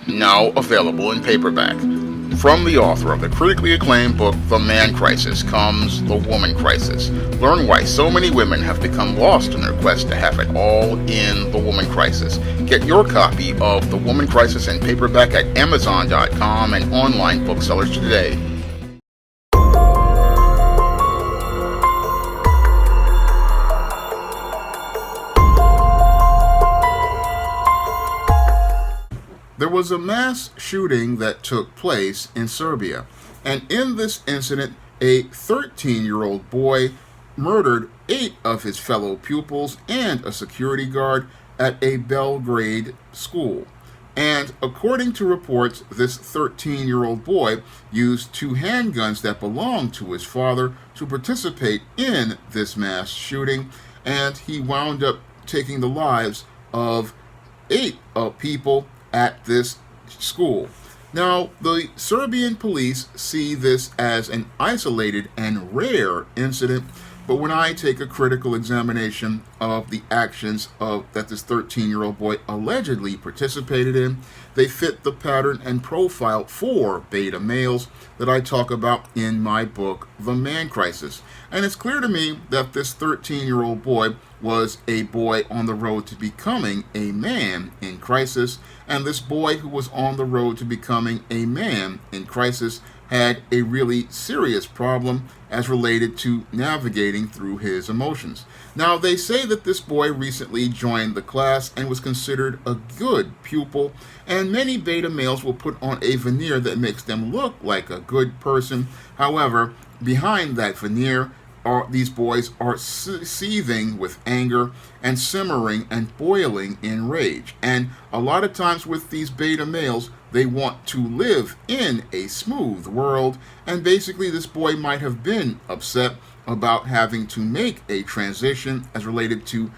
now available in paperback. From the author of the critically acclaimed book The Man Crisis comes The Woman Crisis. Learn why so many women have become lost in their quest to have it all in The Woman Crisis. Get your copy of The Woman Crisis in paperback at Amazon.com and online booksellers today. There was a mass shooting that took place in Serbia, and in this incident, a 13-year-old boy murdered 8 of his fellow pupils and a security guard at a Belgrade school. And according to reports, this 13-year-old boy used 2 handguns that belonged to his father to participate in this mass shooting, and he wound up taking the lives of 8 people at this school. Now, the Serbian police see this as an isolated and rare incident, but when I take a critical examination of the actions that this 13-year-old boy allegedly participated in, they fit the pattern and profile for beta males that I talk about in my book, The Man Crisis. And it's clear to me that this 13-year-old boy was a boy on the road to becoming a man in crisis, and this boy who was on the road to becoming a man in crisis had a really serious problem as related to navigating through his emotions. Now, they say that this boy recently joined the class and was considered a good pupil, and many beta males will put on a veneer that makes them look like a good person. However, behind that veneer, these boys are seething with anger and simmering and boiling in rage. And a lot of times with these beta males, they want to live in a smooth world. And basically this boy might have been upset about having to make a transition as related to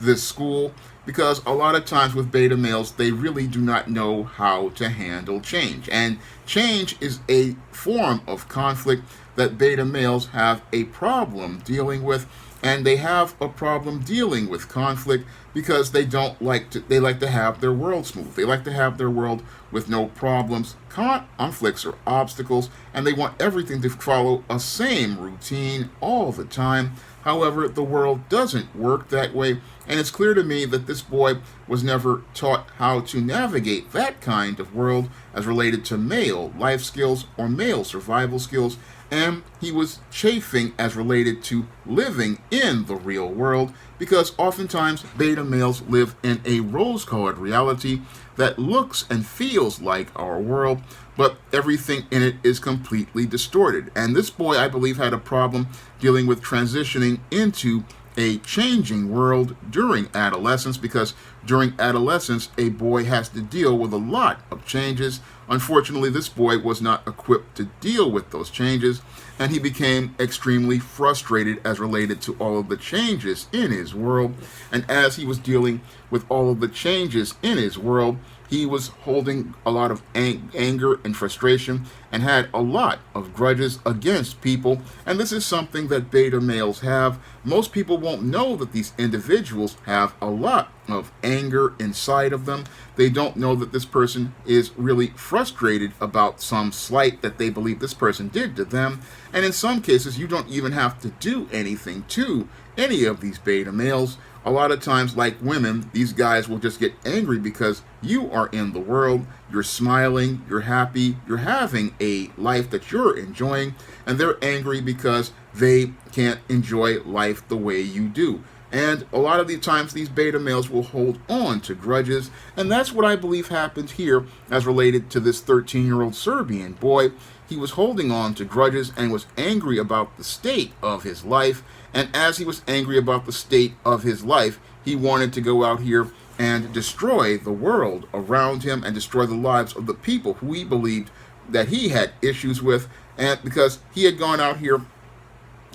this school, because a lot of times with beta males, they really do not know how to handle change. And change is a form of conflict that beta males have a problem dealing with, and they have a problem dealing with conflict because they like to have their world smooth. They like to have their world with no problems, conflicts, or obstacles, and they want everything to follow a same routine all the time. However, the world doesn't work that way, and it's clear to me that this boy was never taught how to navigate that kind of world as related to male life skills or male survival skills, and he was chafing as related to living in the real world, because oftentimes beta males live in a rose-colored reality that looks and feels like our world, but everything in it is completely distorted. And this boy, I believe, had a problem dealing with transitioning into a changing world during adolescence, because during adolescence, a boy has to deal with a lot of changes. Unfortunately, this boy was not equipped to deal with those changes, and he became extremely frustrated as related to all of the changes in his world. And as he was dealing with all of the changes in his world, he was holding a lot of anger and frustration and had a lot of grudges against people. And this is something that beta males have. Most people won't know that these individuals have a lot of anger inside of them. They don't know that this person is really frustrated about some slight that they believe this person did to them. And in some cases, you don't even have to do anything to any of these beta males. A lot of times, like women, these guys will just get angry because you are in the world, you're smiling, you're happy, you're having a life that you're enjoying, and they're angry because they can't enjoy life the way you do. And a lot of the times, these beta males will hold on to grudges, and that's what I believe happened here as related to this 13-year-old Serbian boy. He was holding on to grudges and was angry about the state of his life. And as he was angry about the state of his life, he wanted to go out here and destroy the world around him and destroy the lives of the people who he believed that he had issues with. And because he had gone out here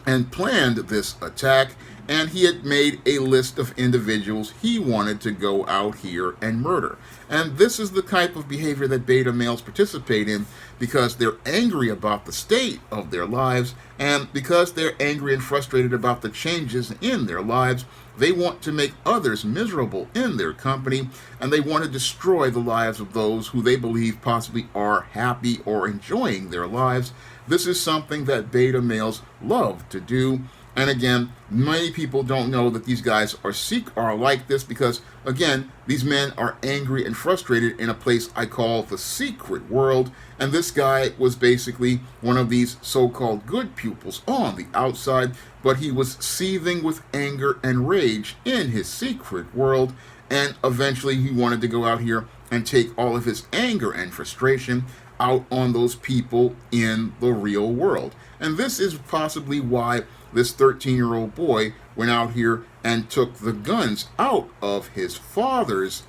and planned this attack, and he had made a list of individuals he wanted to go out here and murder. And this is the type of behavior that beta males participate in because they're angry about the state of their lives, and because they're angry and frustrated about the changes in their lives, They want to make others miserable in their company, and they want to destroy the lives of those who they believe possibly are happy or enjoying their lives. This is something that beta males love to do. And again, many people don't know that these guys are like this because, again, these men are angry and frustrated in a place I call the secret world. And this guy was basically one of these so-called good pupils on the outside, but he was seething with anger and rage in his secret world. And eventually he wanted to go out here and take all of his anger and frustration out on those people in the real world. And this is possibly why this 13-year-old boy went out here and took the guns out of his father's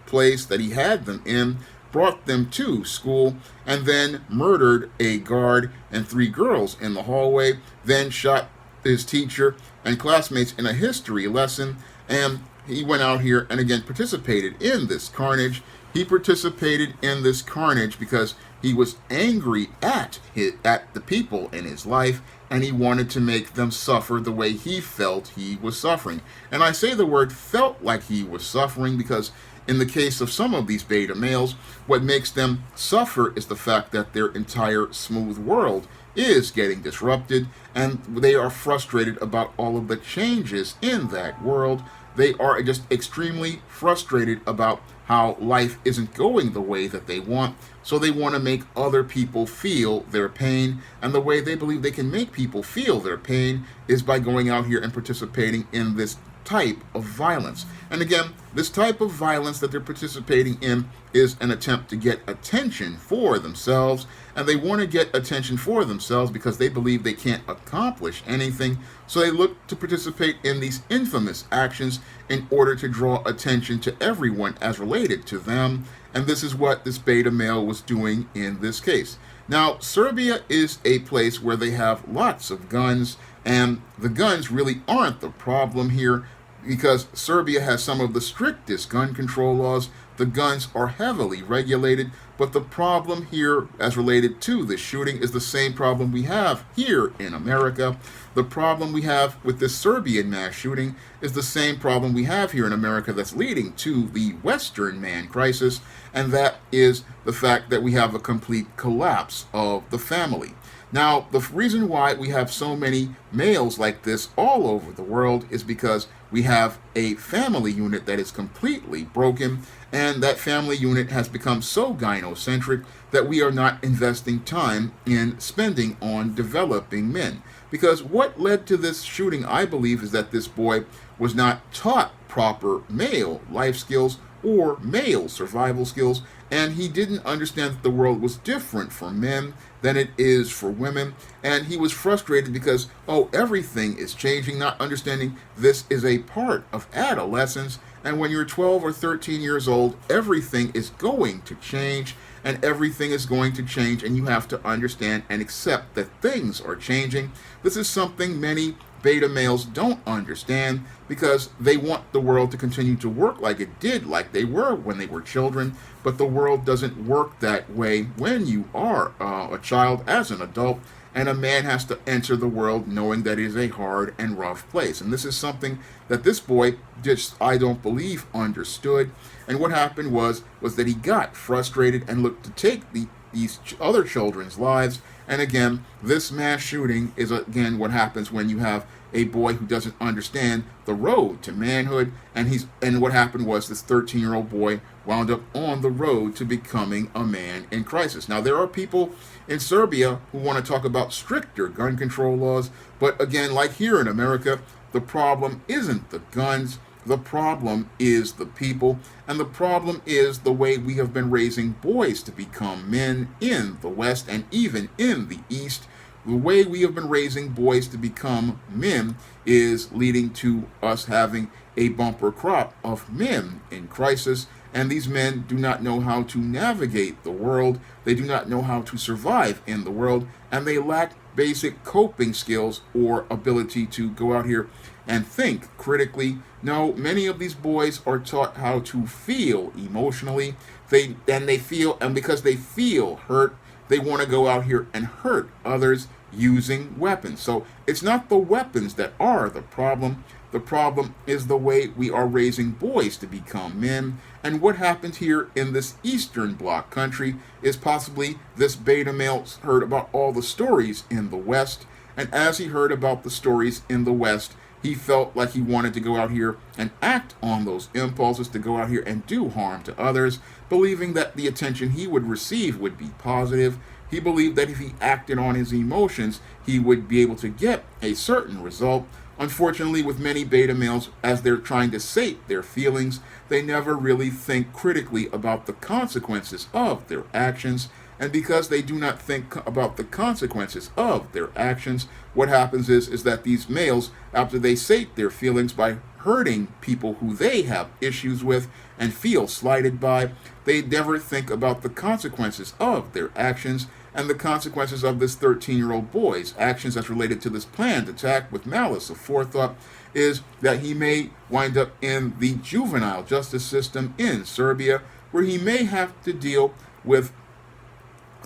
place that he had them in, brought them to school, and then murdered a guard and 3 girls in the hallway, then shot his teacher and classmates in a history lesson. And he went out here and again participated in this carnage. He participated in this carnage because he was angry at the people in his life, and he wanted to make them suffer the way he felt he was suffering. And I say the word felt like he was suffering because in the case of some of these beta males, what makes them suffer is the fact that their entire smooth world is getting disrupted, and they are frustrated about all of the changes in that world. They are just extremely frustrated about how life isn't going the way that they want, so they want to make other people feel their pain, and the way they believe they can make people feel their pain is by going out here and participating in this type of violence. And again, this type of violence that they're participating in is an attempt to get attention for themselves, and they want to get attention for themselves because they believe they can't accomplish anything, so they look to participate in these infamous actions in order to draw attention to everyone as related to them, and this is what this beta male was doing in this case. Now, Serbia is a place where they have lots of guns, and the guns really aren't the problem here because Serbia has some of the strictest gun control laws. The guns are heavily regulated, but the problem here as related to this shooting is the same problem we have here in America. The problem we have with this Serbian mass shooting is the same problem we have here in America that's leading to the Western man crisis, and that is the fact that we have a complete collapse of the family. Now, the reason why we have so many males like this all over the world is because we have a family unit that is completely broken, and that family unit has become so gynocentric that we are not investing time in spending on developing men. Because what led to this shooting, I believe, is that this boy was not taught proper male life skills or male survival skills, and he didn't understand that the world was different for men than it is for women, and he was frustrated because, everything is changing, not understanding this is a part of adolescence, and when you're 12 or 13 years old, everything is going to change, and everything is going to change, and you have to understand and accept that things are changing. This is something many beta males don't understand because they want the world to continue to work like it did, like they were when they were children, but the world doesn't work that way when you are a child as an adult, and a man has to enter the world knowing that it is a hard and rough place. And this is something that this boy just, I don't believe, understood. And what happened was that he got frustrated and looked to take these other children's lives. And again, this mass shooting is again what happens when you have a boy who doesn't understand the road to manhood, and what happened was this 13-year-old boy wound up on the road to becoming a man in crisis. Now, there are people in Serbia who want to talk about stricter gun control laws, but again, like here in America, the problem isn't the guns. The problem is the people, and the problem is the way we have been raising boys to become men in the West and even in the East. The way we have been raising boys to become men is leading to us having a bumper crop of men in crisis, and these men do not know how to navigate the world. They do not know how to survive in the world, and they lack basic coping skills or ability to go out here and think critically. No, many of these boys are taught how to feel emotionally. And because they feel hurt, they want to go out here and hurt others using weapons. So it's not the weapons that are the problem. The problem is the way we are raising boys to become men. And what happened here in this Eastern Bloc country is possibly this beta male heard about all the stories in the West. And as he heard about the stories in the West, he felt like he wanted to go out here and act on those impulses to go out here and do harm to others, believing that the attention he would receive would be positive. He believed that if he acted on his emotions, he would be able to get a certain result. Unfortunately, with many beta males, as they're trying to sate their feelings, they never really think critically about the consequences of their actions. And because they do not think about the consequences of their actions, what happens is that these males, after they sate their feelings by hurting people who they have issues with and feel slighted by, they never think about the consequences of their actions. And the consequences of this 13-year-old boy's actions as related to this planned attack with malice aforethought is that he may wind up in the juvenile justice system in Serbia, where he may have to deal with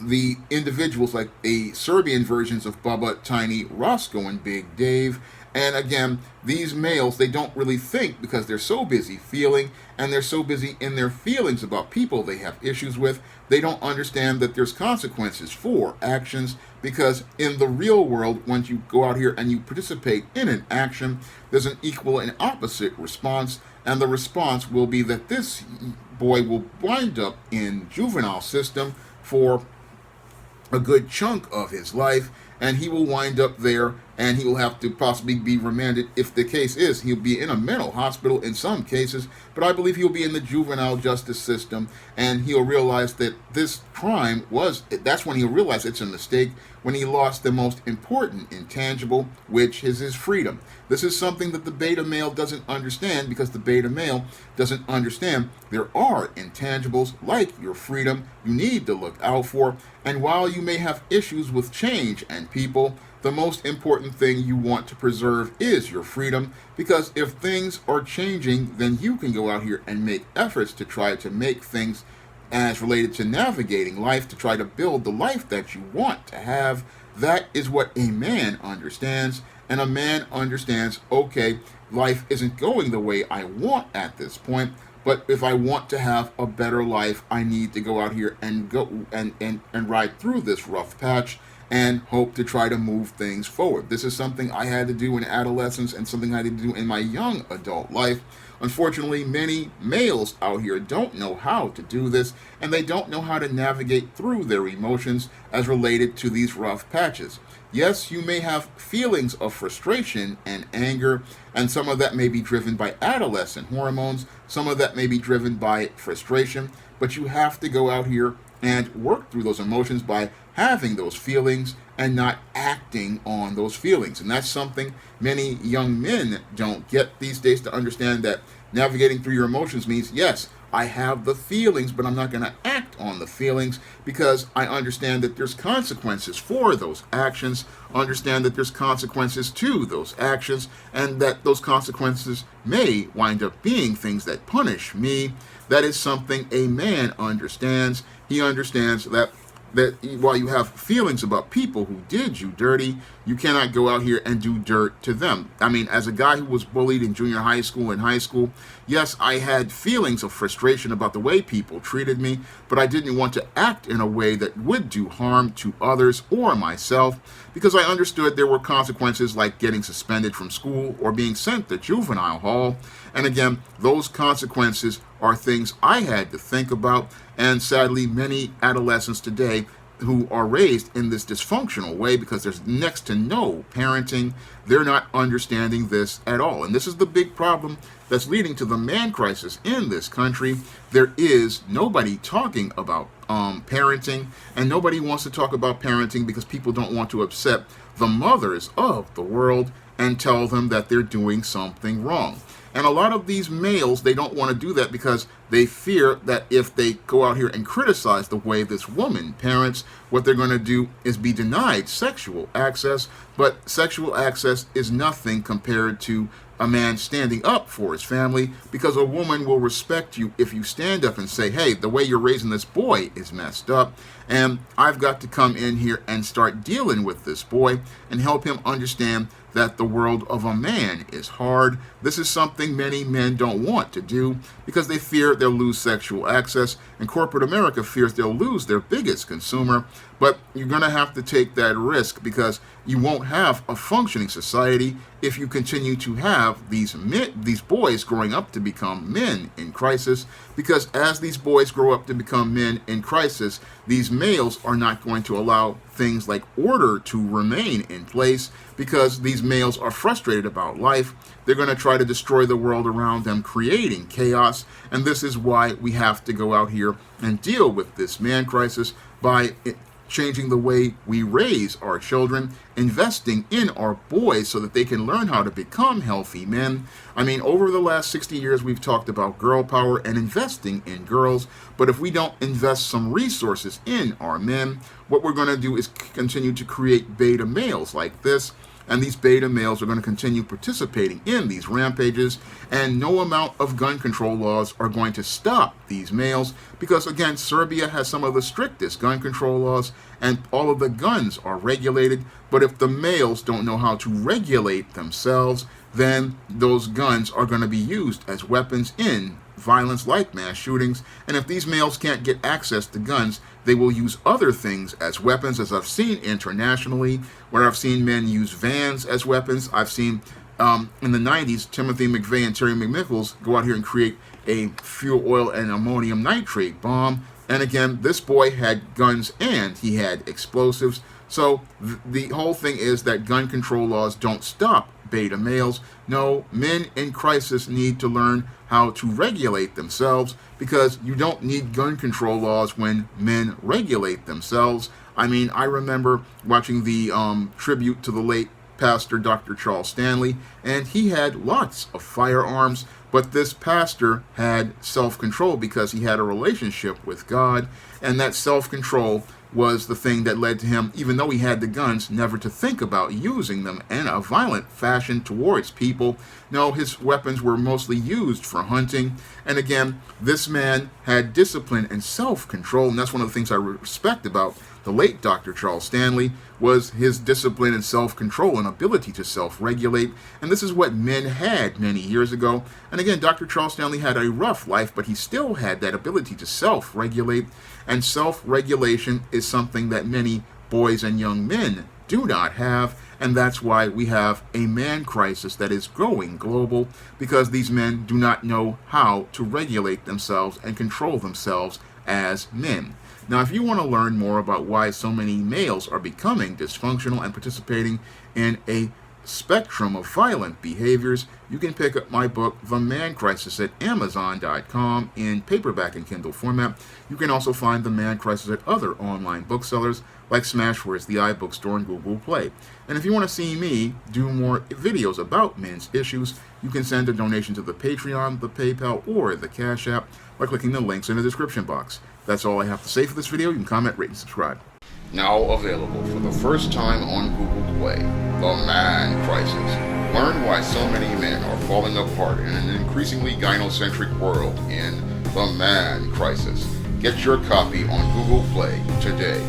the individuals like the Serbian versions of Bubba, Tiny, Roscoe, and Big Dave. And again, these males, they don't really think because they're so busy feeling and they're so busy in their feelings about people they have issues with. They don't understand that there's consequences for actions, because in the real world, once you go out here and you participate in an action, there's an equal and opposite response. And the response will be that this boy will wind up in juvenile system for a good chunk of his life, and he will wind up there, and he will have to possibly be remanded. If the case is, he'll be in a mental hospital in some cases, but I believe he'll be in the juvenile justice system, and he'll realize that this crime that's when he'll realize it's a mistake, when he lost the most important intangible, which is his freedom. This is something that the beta male doesn't understand, because the beta male doesn't understand there are intangibles like your freedom you need to look out for. And while you may have issues with change and people, the most important thing you want to preserve is your freedom, because if things are changing, then you can go out here and make efforts to try to make things as related to navigating life, to try to build the life that you want to have. That is what a man understands. And a man understands, okay, life isn't going the way I want at this point, but if I want to have a better life, I need to go out here and go and ride through this rough patch and hope to try to move things forward. This is something I had to do in adolescence and something I had to do in my young adult life. Unfortunately, many males out here don't know how to do this, and they don't know how to navigate through their emotions as related to these rough patches. Yes, you may have feelings of frustration and anger, and some of that may be driven by adolescent hormones, some of that may be driven by frustration, but you have to go out here and work through those emotions by having those feelings and not acting on those feelings. And that's something many young men don't get these days, to understand that navigating through your emotions means, yes, I have the feelings, but I'm not going to act on the feelings, because I understand that there's consequences for those actions, understand that there's consequences to those actions, and that those consequences may wind up being things that punish me. That is something a man understands. He understands that while you have feelings about people who did you dirty, you cannot go out here and do dirt to them. I mean, as a guy who was bullied in junior high school and high school, yes, I had feelings of frustration about the way people treated me, but I didn't want to act in a way that would do harm to others or myself, because I understood there were consequences like getting suspended from school or being sent to juvenile hall. And again, those consequences are things I had to think about. And sadly, many adolescents today who are raised in this dysfunctional way, because there's next to no parenting, they're not understanding this at all. And this is the big problem that's leading to the man crisis in this country. There is nobody talking about parenting, and nobody wants to talk about parenting because people don't want to upset the mothers of the world and tell them that they're doing something wrong. And a lot of these males, they don't want to do that because they fear that if they go out here and criticize the way this woman parents, what they're going to do is be denied sexual access. But sexual access is nothing compared to a man standing up for his family, because a woman will respect you if you stand up and say, hey, the way you're raising this boy is messed up, and I've got to come in here and start dealing with this boy and help him understand that the world of a man is hard. This is something many men don't want to do because they fear they'll lose sexual access, and corporate America fears they'll lose their biggest consumer. But you're going to have to take that risk because you won't have a functioning society if you continue to have these boys growing up to become men in crisis. Because as these boys grow up to become men in crisis, these males are not going to allow things like order to remain in place, because these males are frustrated about life. They're going to try to destroy the world around them, creating chaos. And this is why we have to go out here and deal with this man crisis by changing the way we raise our children, investing in our boys so that they can learn how to become healthy men. I mean, over the last 60 years, we've talked about girl power and investing in girls. But if we don't invest some resources in our men, what we're going to do is continue to create beta males like this. And these beta males are going to continue participating in these rampages, and no amount of gun control laws are going to stop these males, because again, Serbia has some of the strictest gun control laws, and all of the guns are regulated. But if the males don't know how to regulate themselves, then those guns are going to be used as weapons in violence like mass shootings. And if these males can't get access to guns, they will use other things as weapons, as I've seen internationally, where I've seen men use vans as weapons. I've seen in the 90s, Timothy McVeigh and Terry McNichols go out here and create a fuel oil and ammonium nitrate bomb. And again, this boy had guns and he had explosives. So the whole thing is that gun control laws don't stop beta males. No, men in crisis need to learn how to regulate themselves, because you don't need gun control laws when men regulate themselves. I mean, I remember watching the tribute to the late pastor, Dr. Charles Stanley, and he had lots of firearms, but this pastor had self-control because he had a relationship with God, and that self-control was the thing that led to him, even though he had the guns, never to think about using them in a violent fashion towards people. No, his weapons were mostly used for hunting. And again, this man had discipline and self-control, and that's one of the things I respect about the late Dr. Charles Stanley, was his discipline and self-control and ability to self-regulate. And this is what men had many years ago. And again, Dr. Charles Stanley had a rough life, but he still had that ability to self-regulate. And self-regulation is something that many boys and young men do not have. And that's why we have a man crisis that is growing global, because these men do not know how to regulate themselves and control themselves as men. Now, if you want to learn more about why so many males are becoming dysfunctional and participating in a spectrum of violent behaviors, you can pick up my book, The Man Crisis, at Amazon.com in paperback and Kindle format. You can also find The Man Crisis at other online booksellers like Smashwords, the iBookstore, and Google Play. And if you want to see me do more videos about men's issues, you can send a donation to the Patreon, the PayPal, or the Cash App by clicking the links in the description box. That's all I have to say for this video. You can comment, rate, and subscribe. Now available for the first time on Google Play, The Man Crisis. Learn why so many men are falling apart in an increasingly gynocentric world in The Man Crisis. Get your copy on Google Play today.